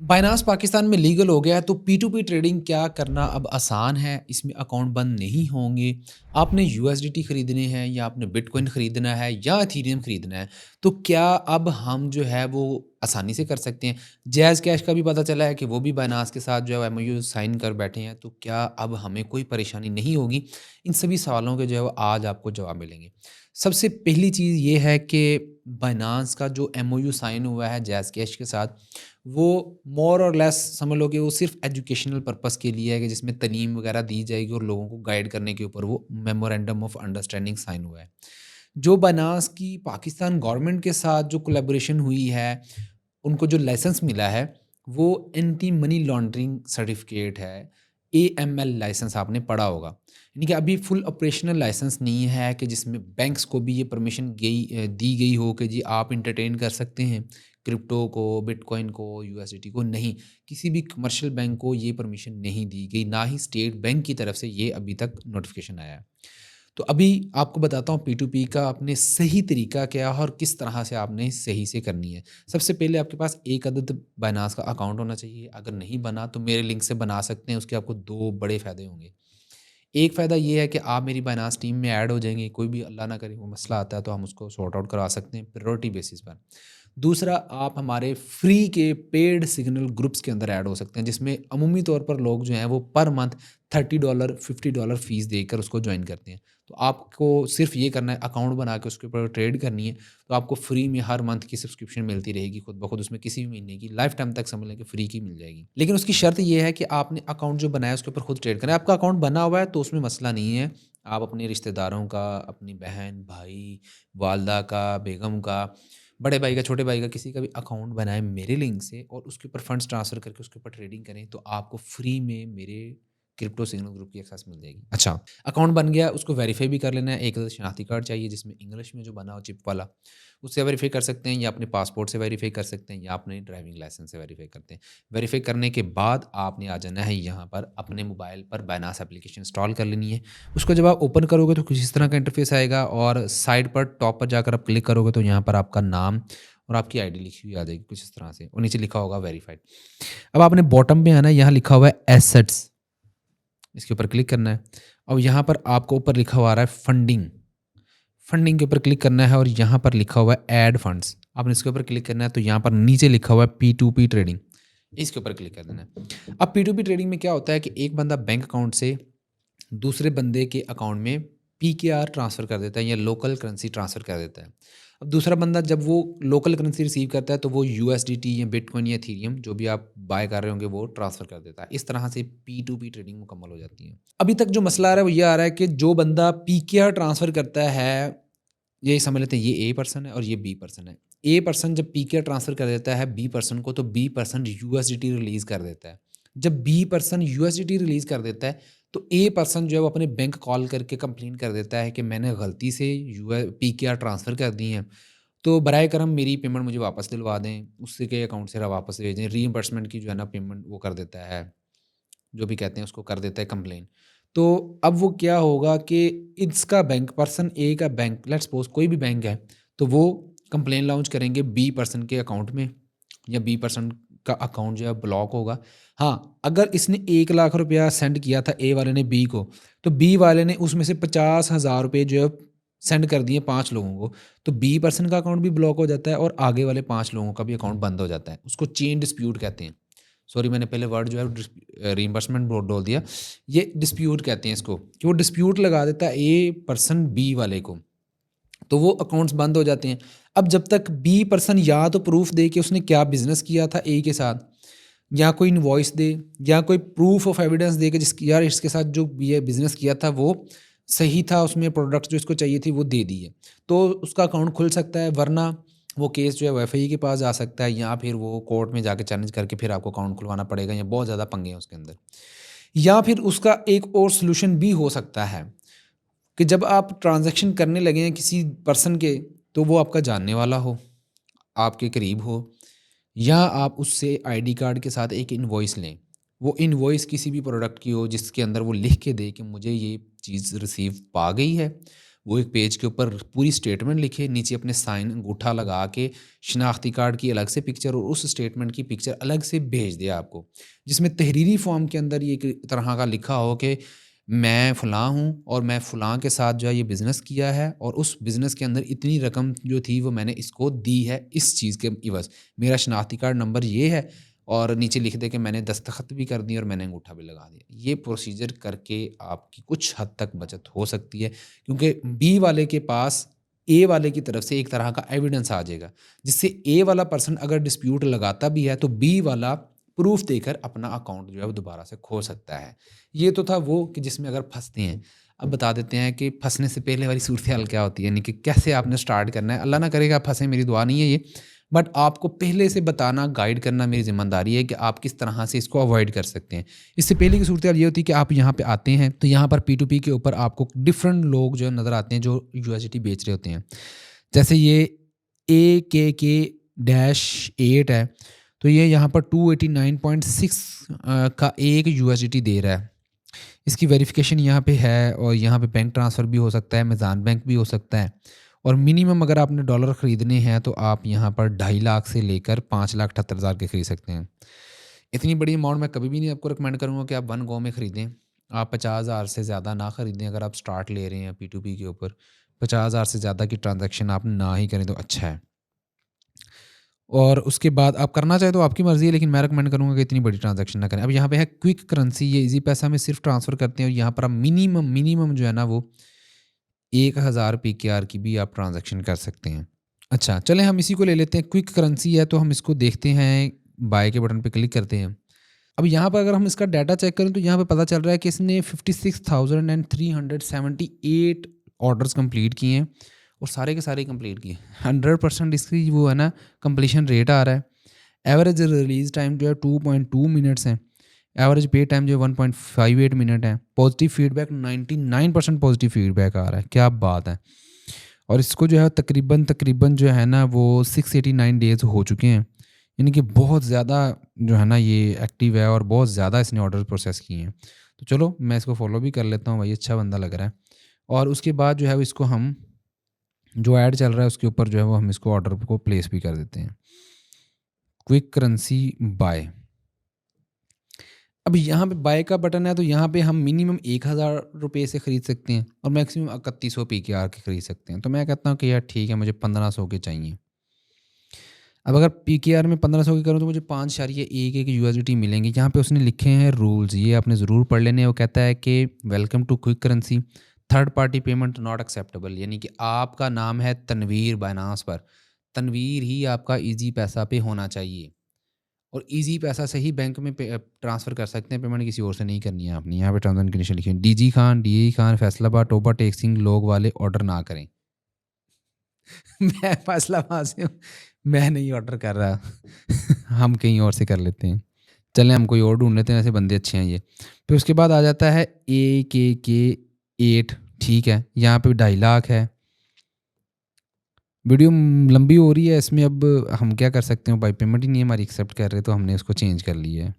Binance Pakistan में legal हो गया है तो P2P ट्रेडिंग क्या करना अब आसान है, इसमें अकाउंट बंद नहीं होंगे। आपने यूएसडीटी खरीदने हैं या आपने बिटकॉइन खरीदना है या इथेरियम खरीदना है, तो क्या अब हम जो है वो आसानी से कर सकते हैं। जैज़ कैश का भी पता चला है कि वो भी बाइनांस के साथ जो है एमओयू साइन कर बैठे हैं, तो क्या अब हमें कोई परेशानी नहीं होगी। इन सभी सवालों के जो है वो आज आपको जवाब मिलेंगे। सबसे पहली चीज़ ये है कि बाइनांस का जो एमओयू साइन हुआ है जैज़ कैश के साथ, वो मोर और लेस समझ लो कि वो सिर्फ एजुकेशनल पर्पस के लिए है कि जिसमें तालीम वगैरह दी जाएगी और लोगों को गाइड करने के ऊपर वो मेमोरेंडम ऑफ अंडरस्टैंडिंग साइन हुआ है। जो बाइनांस की पाकिस्तान गवर्नमेंट के साथ जो कोलैबोरेशन हुई है, उनको जो लाइसेंस मिला है, वो एंटी मनी लॉन्ड्रिंग सर्टिफिकेट है। एएमएल लाइसेंस आपने पढ़ा होगा। यानी कि अभी फुल ऑपरेशनल लाइसेंस नहीं है कि जिसमें बैंक्स को भी ये परमिशन दी गई हो कि जी आप एंटरटेन कर सकते हैं क्रिप्टो को, बिटकॉइन को, यूएसडीटी को। नहीं, किसी भी कमर्शियल बैंक को ये परमिशन नहीं दी गई, ना ही स्टेट बैंक की तरफ से ये अभी तक नोटिफिकेशन आया है। तो अभी आपको बताता हूँ P2P का आपने सही तरीका क्या है और किस तरह से आपने सही से करनी है। सबसे पहले आपके पास एक अदद बाइनांस का अकाउंट होना चाहिए। अगर नहीं बना तो मेरे लिंक से बना सकते हैं, उसके आपको 2 बड़े फ़ायदे होंगे। एक फ़ायदा ये है कि आप मेरी बाइनांस टीम में ऐड हो जाएँगे, कोई भी अल्लाह ना करे वो मसला आता है तो हम उसको सॉर्ट आउट करवा सकते हैं प्रायोरिटी बेसिस पर। दूसरा, आप हमारे फ्री के पेड सिग्नल ग्रुप्स के अंदर ऐड हो सकते हैं, जिसमें अमूमी तौर पर लोग जो हैं वो पर मंथ $30 $50 फ़ीस देकर उसको जॉइन करते हैं। तो आपको सिर्फ़ ये करना है, अकाउंट बना के उसके ऊपर ट्रेड करनी है, तो आपको फ्री में हर मंथ की सब्सक्रिप्शन मिलती रहेगी खुद ब खुद। उसमें किसी भी महीने की लाइफ़ टाइम तक समझ लें कि फ्री की मिल जाएगी। लेकिन उसकी शर्त ये है कि आपने अकाउंट जो बनाया है उसके ऊपर खुद ट्रेड करना है। आपका अकाउंट बना हुआ है तो उसमें मसला नहीं है। आप अपने रिश्तेदारों का, अपनी बहन, भाई, वालदा का, बेगम का, बड़े भाई का, छोटे भाई का, किसी का भी अकाउंट बनाएँ मेरे लिंक से और उसके ऊपर फंड्स ट्रांसफ़र करके उसके ऊपर ट्रेडिंग करें, तो आपको फ्री में मेरे क्रिप्टो सिग्नल ग्रुप की एक्सेस मिल जाएगी। अच्छा, अकाउंट बन गया, उसको वेरीफ़ाई भी कर लेना है। एक शनाख्ती कार्ड चाहिए जिसमें इंग्लिश में जो बना हो चिप वाला, उससे वेरीफ़ाई कर सकते हैं या अपने पासपोर्ट से वेरीफ़ाई कर सकते हैं या अपने ड्राइविंग लाइसेंस से वेरीफ़ाई करते हैं। वेरीफ़ाई करने के बाद आपने आ जाना है यहाँ पर, अपने मोबाइल पर बाइनांस एप्लीकेशन इंस्टॉल कर लेनी है। उसको जब आप ओपन करोगे तो कुछ इस तरह का इंटरफ़ेस आएगा और साइड पर टॉप पर जाकर आप क्लिक करोगे तो यहाँ पर आपका नाम और आपकी आईडी लिखी हुई आ जाएगी कुछ इस तरह से और नीचे लिखा होगा वेरीफाइड। अब आपने बॉटम पे आना है, यहाँ लिखा हुआ है एसेट्स, इसके ऊपर क्लिक करना है। अब यहाँ पर आपको ऊपर लिखा हुआ आ रहा है फंडिंग, फंडिंग के ऊपर क्लिक करना है और यहाँ पर लिखा हुआ है ऐड फंड्स, आपने इसके ऊपर क्लिक करना है। तो यहाँ पर नीचे लिखा हुआ है P2P ट्रेडिंग, इसके ऊपर क्लिक कर देना है। अब P2P ट्रेडिंग में क्या होता है कि एक बंदा बैंक अकाउंट से दूसरे बंदे के अकाउंट में PKR ट्रांसफ़र कर देता है या लोकल करेंसी ट्रांसफ़र कर देता है। अब दूसरा बंदा जब वो लोकल करेंसी रिसीव करता है तो वो यूएसडीटी या बिटकॉइन या इथेरियम जो भी आप बाय कर रहे होंगे वो ट्रांसफ़र कर देता है। इस तरह से P2P ट्रेडिंग मुकम्मल हो जाती है। अभी तक जो मसला आ रहा है वो ये आ रहा है कि जो बंदा PKR ट्रांसफ़र करता है, ये समझ लेते हैं ये ए पर्सन है और ये बी पर्सन है। ए पर्सन जब PKR ट्रांसफ़र कर देता है बी पर्सन को, तो बी पर्सन यूएसडीटी रिलीज़ कर देता है। जब बी पर्सन यूएसडीटी रिलीज़ कर देता है तो ए पर्सन जो है वो अपने बैंक कॉल करके कंप्लेन कर देता है कि मैंने गलती से PKR ट्रांसफ़र कर दी हैं, तो बराए करम मेरी पेमेंट मुझे वापस दिलवा दें, उससे के अकाउंट से वापस भेजें। रीइंबर्समेंट की जो है ना पेमेंट वो कर देता है, जो भी कहते हैं उसको कर देता है कंप्लेन। तो अब वो क्या होगा कि इसका बैंक पर्सन ए का बैंक, लेट्स सपोज़ कोई भी बैंक है, तो वो कंप्लेन लॉन्च करेंगे बी पर्सन के अकाउंट में या बी पर्सन का अकाउंट जो है ब्लॉक होगा। हाँ, अगर इसने 1 लाख रुपया सेंड किया था ए वाले ने बी को, तो बी वाले ने उसमें से 50,000 रुपए जो है सेंड कर दिए 5 लोगों को, तो बी पर्सन का अकाउंट भी ब्लॉक हो जाता है और आगे वाले 5 लोगों का भी अकाउंट बंद हो जाता है। उसको चेन डिस्प्यूट कहते हैं। सॉरी, मैंने पहले वर्ड जो है रीइंबर्समेंट बोल बोल दिया। ये डिस्प्यूट कहते हैं इसको, कि वो डिस्प्यूट लगा देता है ए पर्सन बी वाले को, तो वो अकाउंट्स बंद हो जाते हैं। अब जब तक बी पर्सन या तो प्रूफ दे कि उसने क्या बिज़नेस किया था ए के साथ, या कोई इनवॉइस दे या कोई प्रूफ ऑफ एविडेंस दे कि जिसकी यार इसके साथ जो ये बिज़नेस किया था वो सही था, उसमें प्रोडक्ट जो इसको चाहिए थी वो दे दी है, तो उसका अकाउंट खुल सकता है। वरना वो केस जो है एफआई के पास जा सकता है या फिर वो कोर्ट में जाके चैलेंज करके फिर आपको अकाउंट खुलवाना पड़ेगा, या बहुत ज़्यादा पंगे हैं उसके अंदर। या फिर उसका एक और सोल्यूशन भी हो सकता है कि जब आप ट्रांजैक्शन करने लगे हैं किसी पर्सन के, तो वो आपका जानने वाला हो, आपके करीब हो, या आप उससे आईडी कार्ड के साथ एक इनवॉइस लें। वो इनवॉइस किसी भी प्रोडक्ट की हो जिसके अंदर वो लिख के दे कि मुझे ये चीज़ रिसीव पा गई है, वो एक पेज के ऊपर पूरी स्टेटमेंट लिखे, नीचे अपने साइन अंगूठा लगा के शनाख्ती कार्ड की अलग से पिक्चर और उस स्टेटमेंट की पिक्चर अलग से भेज दे आपको, जिसमें तहरीरी फॉर्म के अंदर ये एक तरह का लिखा हो कि मैं फ़लाँ हूँ और मैं फ़लाँ के साथ जो है ये बिज़नेस किया है और उस बिज़नेस के अंदर इतनी रकम जो थी वो मैंने इसको दी है इस चीज़ के इवज़। मेरा शनाख्ती कार्ड नंबर ये है और नीचे लिख दे कि मैंने दस्तखत भी कर दिए और मैंने अंगूठा भी लगा दिया। ये प्रोसीजर करके आपकी कुछ हद तक बचत हो सकती है, क्योंकि बी वाले के पास ए वाले की तरफ से एक तरह का एविडेंस आ जाएगा, जिससे ए वाला पर्सन अगर डिस्प्यूट लगाता भी है तो बी वाला प्रूफ देकर अपना अकाउंट जो है वो दोबारा से खोल सकता है। ये तो था वो कि जिसमें अगर फँसते हैं। अब बता देते हैं कि फँसने से पहले वाली सूरत हाल क्या होती है, यानी कि कैसे आपने स्टार्ट करना है। अल्लाह ना करेगा आप फँसें, मेरी दुआ नहीं है ये। बट आपको पहले से बताना, गाइड करना मेरी ज़िम्मेदारी है कि आप किस तरह से इसको अवॉइड कर सकते हैं। इससे पहले की सूरत हाल ये होती है कि आप यहाँ पे आते हैं, तो यहाँ पर P2P के ऊपर आपको डिफरेंट लोग जो नज़र आते हैं जो यूएसडीटी बेच रहे होते हैं। जैसे ये AKK-8 है, तो ये यहाँ पर 289.6 का एक यूएसडीटी दे रहा है। इसकी वेरिफिकेशन यहाँ पे है और यहाँ पे बैंक ट्रांसफ़र भी हो सकता है, अमेज़न बैंक भी हो सकता है। और मिनिमम अगर आपने डॉलर ख़रीदने हैं तो आप यहाँ पर 2.5 लाख से लेकर 5,78,000 के ख़रीद सकते हैं। इतनी बड़ी अमाउंट मैं कभी भी नहीं आपको रिकमेंड करूँगा कि आप वन गो में ख़रीदें। आप 50,000 से ज़्यादा ना ख़रीदें अगर आप स्टार्ट ले रहे हैं P2P के ऊपर। 50,000 से ज़्यादा की ट्रांज़ैक्शन आप ना ही करें तो अच्छा है। और उसके बाद आप करना चाहें तो आपकी मर्ज़ी है, लेकिन मैं रिकमेंड करूँगा कि इतनी बड़ी ट्रांज़ैक्शन ना करें। अब यहाँ पे है क्विक करेंसी, ये ईज़ी पैसा में सिर्फ ट्रांसफ़र करते हैं और यहाँ पर आप मिनिमम जो है ना वो 1000 पीकेआर की भी आप ट्रांज़ैक्शन कर सकते हैं। अच्छा, चलें हम इसी को ले लेते हैं। क्विक करेंसी है तो हम इसको देखते हैं, बाय के बटन पे क्लिक करते हैं। अब यहाँ पर अगर हम इसका डाटा चेक करें तो यहाँ पे पता चल रहा है कि इसने 56,378 ऑर्डर्स कंप्लीट किए हैं और सारे के सारे कंप्लीट किए। 100% इसकी वो है ना कंप्लीशन रेट आ रहा है। एवरेज रिलीज़ टाइम जो है 2.2 मिनट्स है। एवरेज पे टाइम जो है 1.58 मिनट है। पॉजिटिव फीडबैक 99% पॉजिटिव फीडबैक आ रहा है। क्या बात है। और इसको जो है तकरीबन जो है ना वो 689 डेज़ हो चुके हैं। यानी कि बहुत ज़्यादा जो है ना ये एक्टिव है और बहुत ज़्यादा इसने ऑर्डर प्रोसेस किए हैं। तो चलो मैं इसको फॉलो भी कर लेता हूँ, भाई अच्छा बंदा लग रहा है। और उसके बाद जो है वो इसको हम जो ऐड चल रहा है उसके ऊपर जो है वो हम इसको ऑर्डर को प्लेस भी कर देते हैं। Quick currency buy. अब यहाँ पे बाय का बटन है तो यहाँ पे हम मिनिमम 1000 रुपये से ख़रीद सकते हैं और मैक्सिमम 3100 पीकेआर के ख़रीद सकते हैं। तो मैं कहता हूँ कि यार ठीक है, मुझे 1500 के चाहिए। अब अगर पीकेआर में 1500 की करूँ तो मुझे 5.11 यूएसडीटी मिलेंगे। यहाँ पे उसने लिखे हैं रूल्स, ये आपने ज़रूर पढ़ लेने हैं। वो कहता है कि welcome to quick currency, third party payment not acceptable. यानी कि आपका नाम है तनवीर बाइनांस पर, तनवीर ही आपका ईजी पैसा पे होना चाहिए और ईजी पैसा से ही बैंक में ट्रांसफ़र कर सकते हैं। पेमेंट किसी और से नहीं करनी है आपने। यहाँ पे टर्म्स एंड कंडीशन लिखे हैं। डीजी खान, डीई खान, फैसलाबाद, टोबा टेक सिंह लोग वाले ऑर्डर ना करें। मैं फैसलाबाद से हूँ, मैं नहीं ऑर्डर कर रहा। हम कहीं और से कर लेते हैं। चलें हम कोई और ढूँढ लेते हैं, ऐसे बंदे अच्छे हैं ये। फिर उसके बाद आ जाता है AKK-8, ठीक है। यहाँ पे 2.5 लाख है। वीडियो लंबी हो रही है, इसमें अब हम क्या कर सकते हैं, बाय पेमेंट ही नहीं हमारी एक्सेप्ट कर रहे तो हमने इसको चेंज कर लिया है।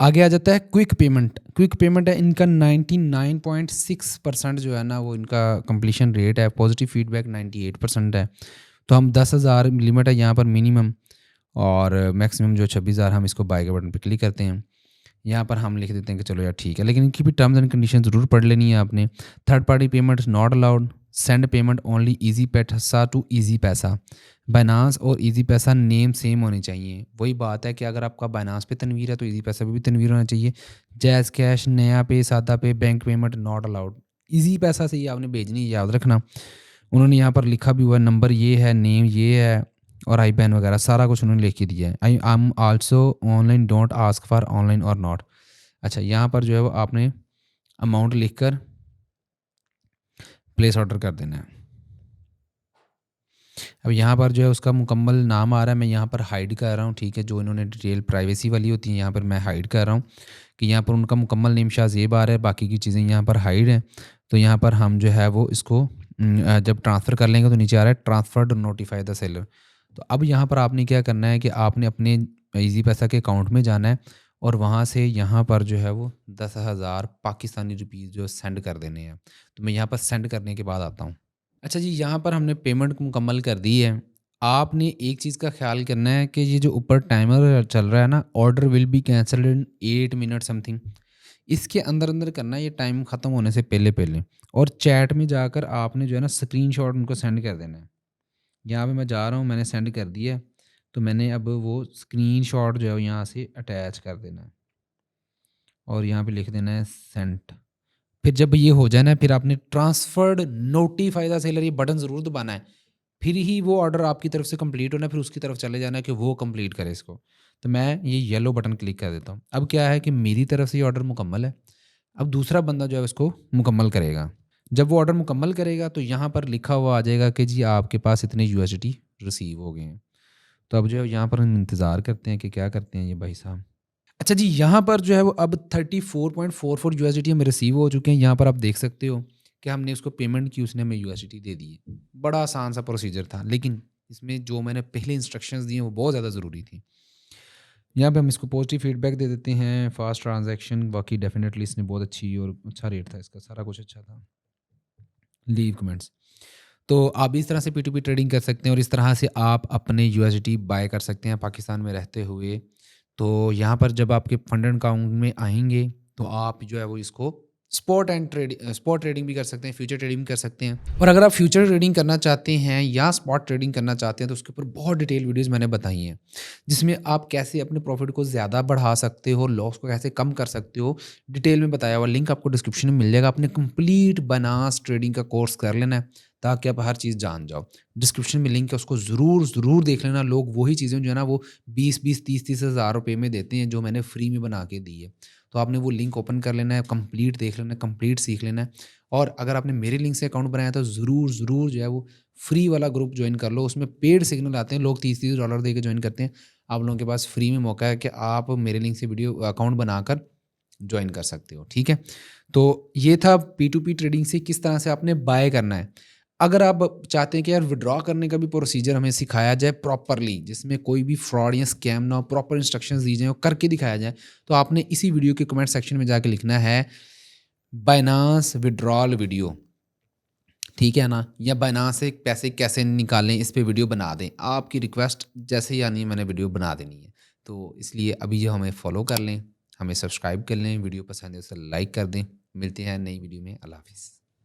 आगे आ जाता है क्विक पेमेंट। क्विक पेमेंट है इनका 99.6% जो है ना वो इनका कंप्लीशन रेट है। पॉजिटिव फीडबैक 98% है। तो हम 10,000 लिमिट है यहाँ पर मिनिमम और मैक्सिमम जो 26,000, हम इसको बाय के बटन पे क्लिक करते हैं। यहाँ पर हम लिख देते हैं कि चलो यार ठीक है, लेकिन इनकी भी टर्म्स एंड कंडीशन ज़रूर पढ़ लेनी है आपने। Third party payment not allowed, send payment only easy पैसा टू ईजी पैसा। बाइनांस और ईजी पैसा नेम सेम होने चाहिए। वही बात है कि अगर आपका बाइनांस पे तनवीर है तो ईजी पैसा पे भी तनवीर होना चाहिए। जैज़ कैश, नया पे, सादा पे, bank payment not allowed. Easy पैसा से ही आपने भेजनी है, याद रखना। उन्होंने यहाँ पर लिखा भी हुआ है, नंबर ये है, नेम ये है और आई बैन वगैरह सारा कुछ उन्होंने लिख के दिया है। I am also online, don't ask for online और नॉट। अच्छा, यहाँ पर जो है वो आपने अमाउंट लिखकर प्लेस ऑर्डर कर देना है। अब यहाँ पर जो है उसका मुकम्मल नाम आ रहा है, मैं यहाँ पर हाइड कर रहा हूँ, ठीक है। जो इन्होंने डिटेल प्राइवेसी वाली होती है यहाँ पर मैं हाइड कर रहा हूँ कि यहाँ पर उनका मुकम्मल नेम शाहज़ेब आ रहा है, बाकी की चीज़ें यहाँ पर हाइड हैं। तो यहाँ पर हम जो है वो इसको जब ट्रांसफ़र कर लेंगे तो नीचे आ रहा है ट्रांसफर्ड नोटिफाई द सेलर। तो अब यहाँ पर आपने क्या करना है कि आपने अपने ईजी पैसा के अकाउंट में जाना है और वहाँ से यहाँ पर जो है वो 10,000 पाकिस्तानी रुपीज़ जो सेंड कर देने हैं। तो मैं यहाँ पर सेंड करने के बाद आता हूँ। अच्छा जी, यहाँ पर हमने पेमेंट मुकम्मल कर दी है। आपने एक चीज़ का ख़्याल करना है कि ये जो ऊपर टाइमर चल रहा है ना, order will be cancelled in 8 minute something, इसके अंदर-अंदर करना है ये टाइम ख़त्म होने से पहले-पहले। और चैट में जाकर आपने जो है ना स्क्रीनशॉट उनको सेंड कर देना है। यहाँ पे मैं जा रहा हूँ, मैंने सेंड कर दिया है, तो मैंने अब वो स्क्रीनशॉट जो है वो यहाँ से अटैच कर देना है और यहाँ पे लिख देना है सेंड। फिर जब ये हो जाए ना, फिर आपने ट्रांसफर्ड नोटिफाई द सेलर ये बटन ज़रूर दबाना है। फिर ही वो ऑर्डर आपकी तरफ से कंप्लीट होना है, फिर उसकी तरफ चले जाना है कि वो कंप्लीट करे इसको। तो मैं ये येलो बटन क्लिक कर देता हूँ। अब क्या है कि मेरी तरफ से ये ऑर्डर मुकम्मल है। अब दूसरा बंदा जो है उसको मुकम्मल करेगा। जब वो ऑर्डर मुकम्मल करेगा तो यहाँ पर लिखा हुआ आ जाएगा कि जी आपके पास इतने यूएसडीटी रिसीव हो गए हैं। तो अब जो है यहाँ पर हम इंतज़ार करते हैं कि क्या करते हैं ये भाई साहब। अच्छा जी, यहाँ पर जो है वो अब 34.44 यूएसडीटी हमें रिसीव हो चुके हैं। यहाँ पर आप देख सकते हो कि हमने उसको पेमेंट की, उसने हमें यूएसडीटी दे दी है। बड़ा आसान सा प्रोसीजर था, लेकिन इसमें जो मैंने पहले इंस्ट्रक्शंस दिए वो बहुत ज़्यादा ज़रूरी थी। यहाँ पे हम इसको पॉजिटिव फीडबैक दे देते हैं, फास्ट ट्रांजैक्शन, बाकी डेफिनेटली इसने बहुत अच्छी और अच्छा रेट था इसका, सारा कुछ अच्छा था। Leave comments. तो आप भी इस तरह से पी2पी ट्रेडिंग कर सकते हैं और इस तरह से आप अपने यूएसडीटी बाय कर सकते हैं पाकिस्तान में रहते हुए। तो यहाँ पर जब आपके फंड एंड अकाउंट में आएँगे, तो आप जो है वो इसको स्पॉट ट्रेडिंग भी कर सकते हैं, फ्यूचर ट्रेडिंग भी कर सकते हैं। और अगर आप फ्यूचर ट्रेडिंग करना चाहते हैं या स्पॉट ट्रेडिंग करना चाहते हैं, तो उसके ऊपर बहुत डिटेल वीडियोज़ मैंने बताई हैं, जिसमें आप कैसे अपने प्रॉफिट को ज़्यादा बढ़ा सकते हो, लॉस को कैसे कम कर सकते हो, डिटेल में बताया हुआ। लिंक आपको डिस्क्रिप्शन में मिल जाएगा। आपने कंप्लीट बायनांस ट्रेडिंग का कोर्स कर लेना है, ताकि आप हर चीज़ जान जाओ। डिस्क्रिप्शन में लिंक है, उसको ज़रूर देख लेना। लोग वही चीज़ें जो है ना वो 20-20, 30-30 हज़ार रुपए में देते हैं, जो मैंने फ्री में बना के दी है। तो आपने वो लिंक ओपन कर लेना है, कंप्लीट देख लेना है, कंप्लीट सीख लेना है। और अगर आपने मेरे लिंक से अकाउंट बनाया है, तो ज़रूर जो है वो फ्री वाला ग्रुप जॉइन कर लो। उसमें पेड सिग्नल आते हैं, लोग $30-30 दे के जॉइन करते हैं। आप लोगों के पास फ्री में मौका है कि आप मेरे लिंक से वीडियो अकाउंट बनाकर जॉइन कर सकते हो, ठीक है? तो ये था पी2पी ट्रेडिंग से किस तरह से आपने बाय करना है। अगर आप चाहते हैं कि यार विथड्रॉ करने का भी प्रोसीजर हमें सिखाया जाए प्रॉपरली, जिसमें कोई भी फ्रॉड या स्कैम ना हो, प्रॉपर इंस्ट्रक्शंस दी जाएँ और करके दिखाया जाए, तो आपने इसी वीडियो के कमेंट सेक्शन में जाके लिखना है बायनांस विथड्रॉल वीडियो, ठीक है ना? या बायनांस से पैसे कैसे निकालें, इस पे वीडियो बना दें। आपकी रिक्वेस्ट जैसे ही आनी है मैंने वीडियो बना देनी है। तो इसलिए अभी जो हमें फॉलो कर लें, हमें सब्सक्राइब कर लें, वीडियो पसंद है उसे लाइक कर दें। मिलते हैं नई वीडियो में। अल्लाह हाफ़िज़।